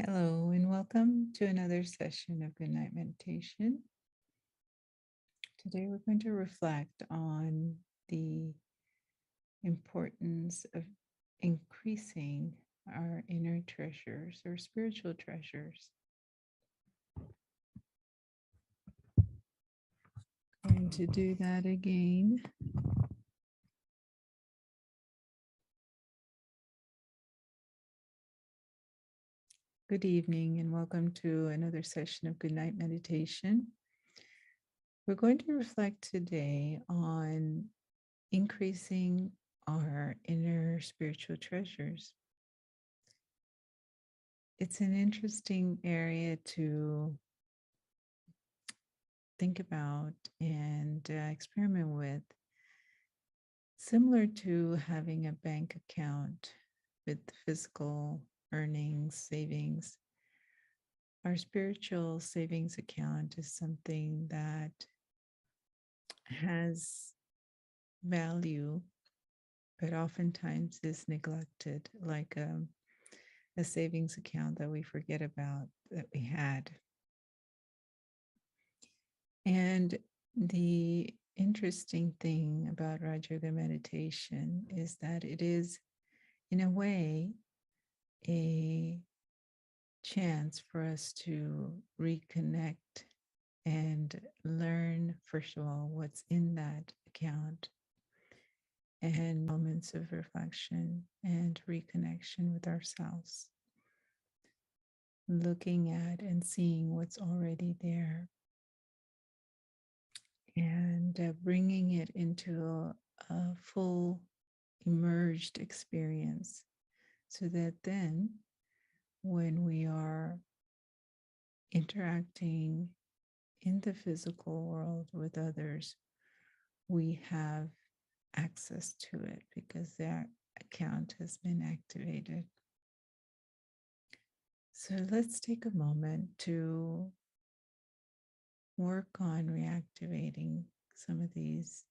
Hello, and welcome to another session of Good Night Meditation. Today, we're going to reflect on the importance of increasing our inner treasures or spiritual treasures. And to do that again, good evening, and welcome to another session of Good Night Meditation. We're going to reflect today on increasing our inner spiritual treasures. It's an interesting area to think about and experiment with, similar to having a bank account with physical earnings, savings. Our spiritual savings account is something that has value, but oftentimes is neglected, like a savings account that we forget about that we had. And the interesting thing about Raja Yoga meditation is that it is, in a way, a chance for us to reconnect and learn, first of all, what's in that account, and moments of reflection and reconnection with ourselves, looking at and seeing what's already there, and bringing it into a full emerged experience, so that then when we are interacting in the physical world with others, we have access to it because their account has been activated. So let's take a moment to work on reactivating some of these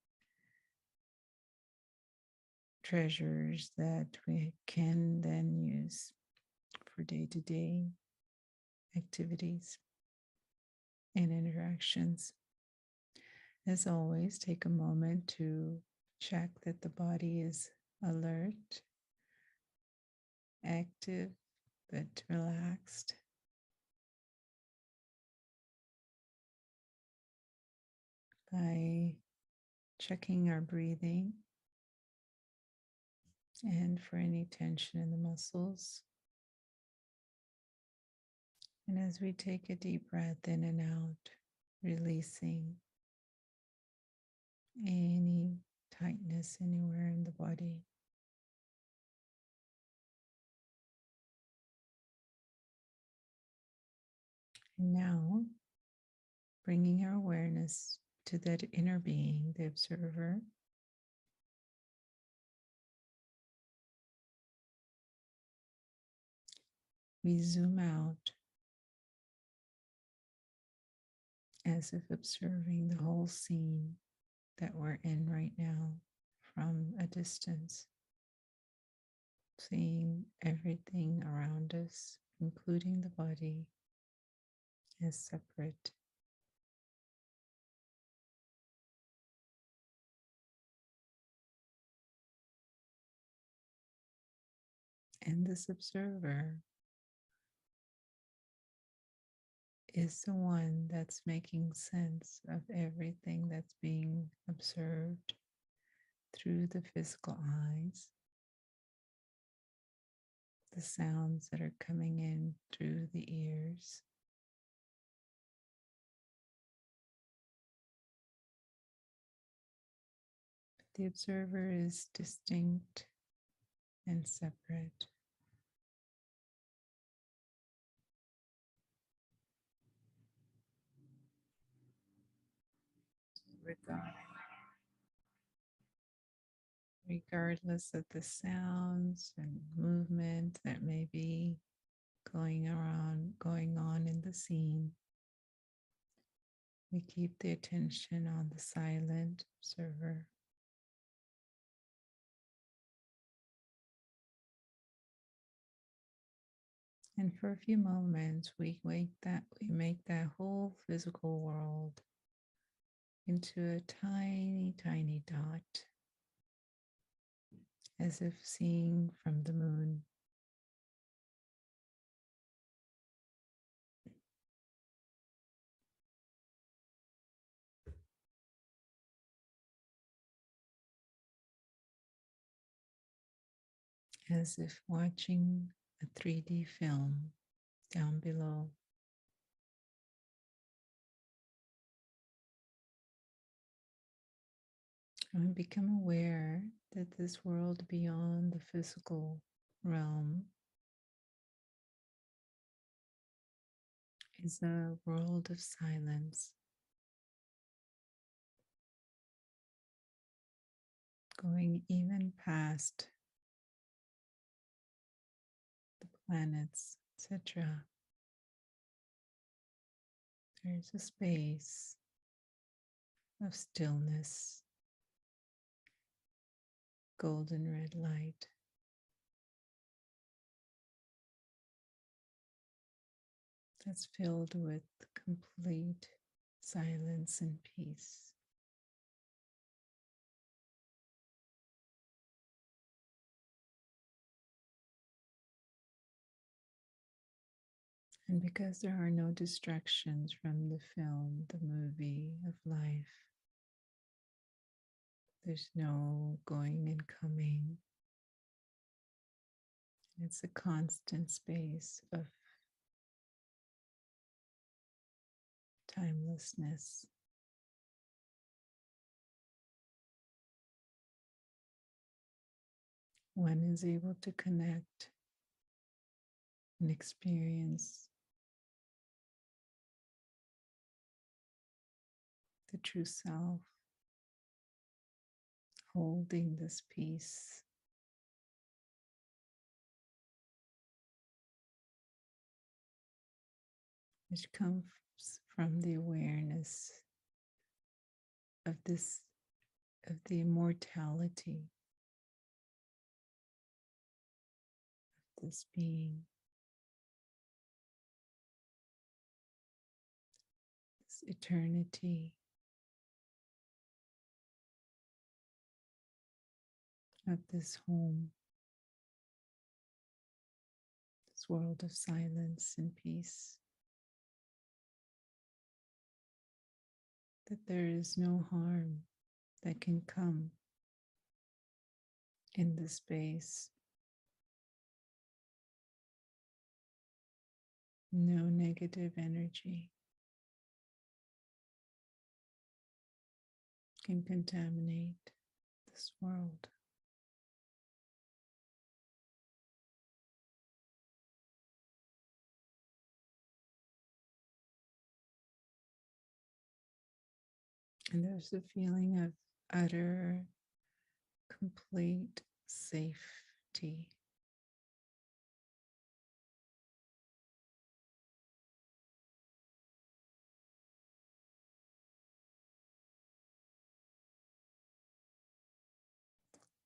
treasures that we can then use for day-to-day activities and interactions. As always, take a moment to check that the body is alert, active, but relaxed. By checking our breathing and for any tension in the muscles. And as we take a deep breath in and out, releasing any tightness anywhere in the body. And now, bringing our awareness to that inner being, the observer. We zoom out as if observing the whole scene that we're in right now from a distance, seeing everything around us, including the body, as separate. And this observer is the one that's making sense of everything that's being observed through the physical eyes, the sounds that are coming in through the ears, the observer is distinct and separate. Regardless of the sounds and movement that may be going on in the scene, we keep the attention on the silent observer. And for a few moments, we make that whole physical world into a tiny, tiny dot, as if seen from the moon. As if watching a 3D film down below. And we become aware that this world beyond the physical realm is a world of silence, going even past the planets, etc. There's a space of stillness, golden red light that's filled with complete silence and peace. And because there are no distractions from the film, the movie of life, there's no going and coming. It's a constant space of timelessness. One is able to connect and experience the true self, holding this peace, which comes from the awareness of this, of the immortality of this being, this eternity of this home, this world of silence and peace. That there is no harm that can come in this space. No negative energy can contaminate this world. And there's a feeling of utter, complete safety.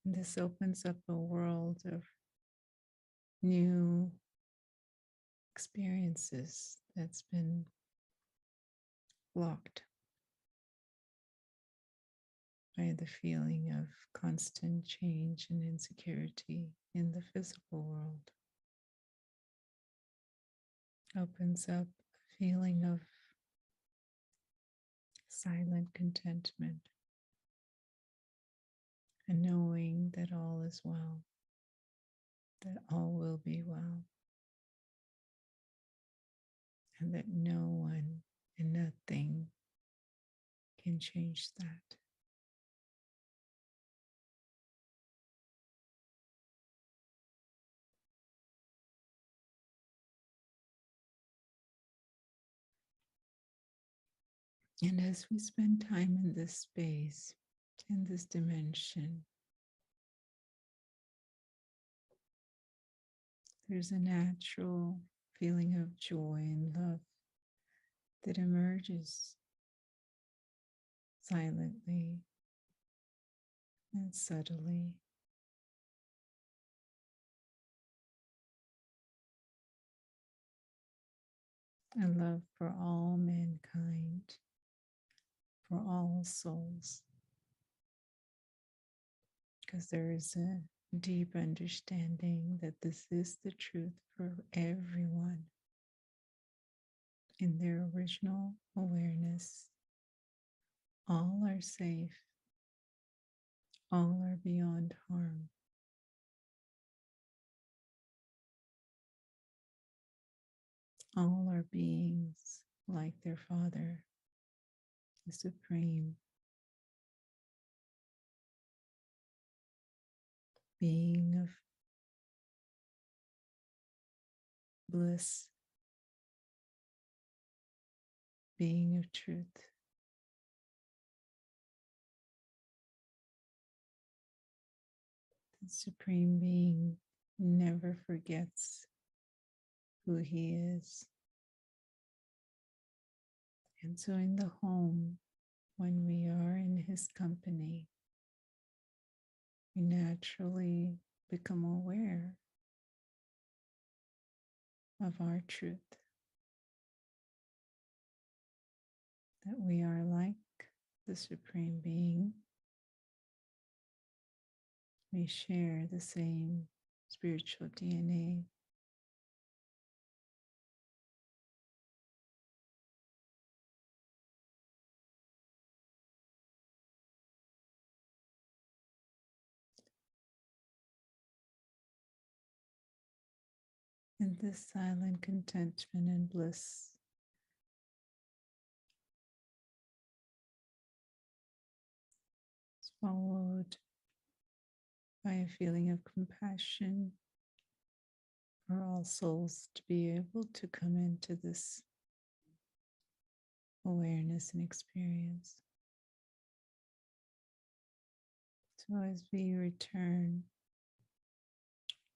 And this opens up a world of new experiences that's been blocked by the feeling of constant change and insecurity in the physical world. Opens up a feeling of silent contentment and knowing that all is well, that all will be well, and that no one and nothing can change that. And as we spend time in this space, in this dimension, there's a natural feeling of joy and love that emerges silently and subtly. and love for all mankind, for all souls, because there is a deep understanding that this is the truth for everyone in their original awareness. All are safe, all are beyond harm. All are beings like their Father, the Supreme, being of bliss, being of truth. The Supreme Being never forgets who he is. And so, in the home, when we are in his company, we naturally become aware of our truth, that we are like the Supreme Being. We share the same spiritual DNA. And this silent contentment and bliss is followed by a feeling of compassion for all souls to be able to come into this awareness and experience. So, as we return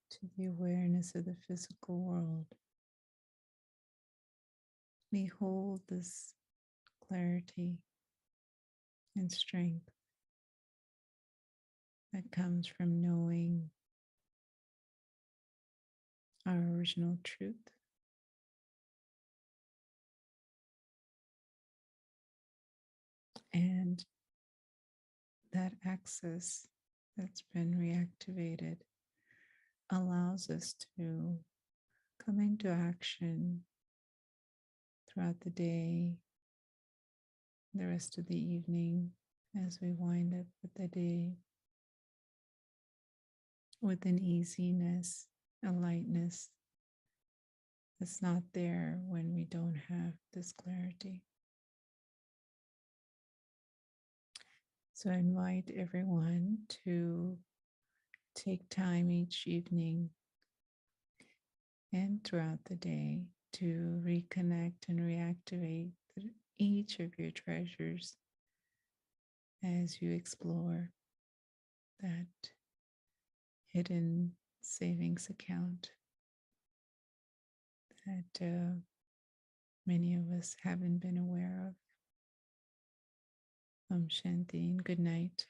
to the awareness of the physical world, we hold this clarity and strength that comes from knowing our original truth, and that access that's been reactivated allows us to come into action throughout the day, the rest of the evening, as we wind up with the day, with an easiness, a lightness that's not there when we don't have this clarity. So I invite everyone to take time each evening and throughout the day to reconnect and reactivate each of your treasures as you explore that hidden savings account that many of us haven't been aware of. Shanti, and good night.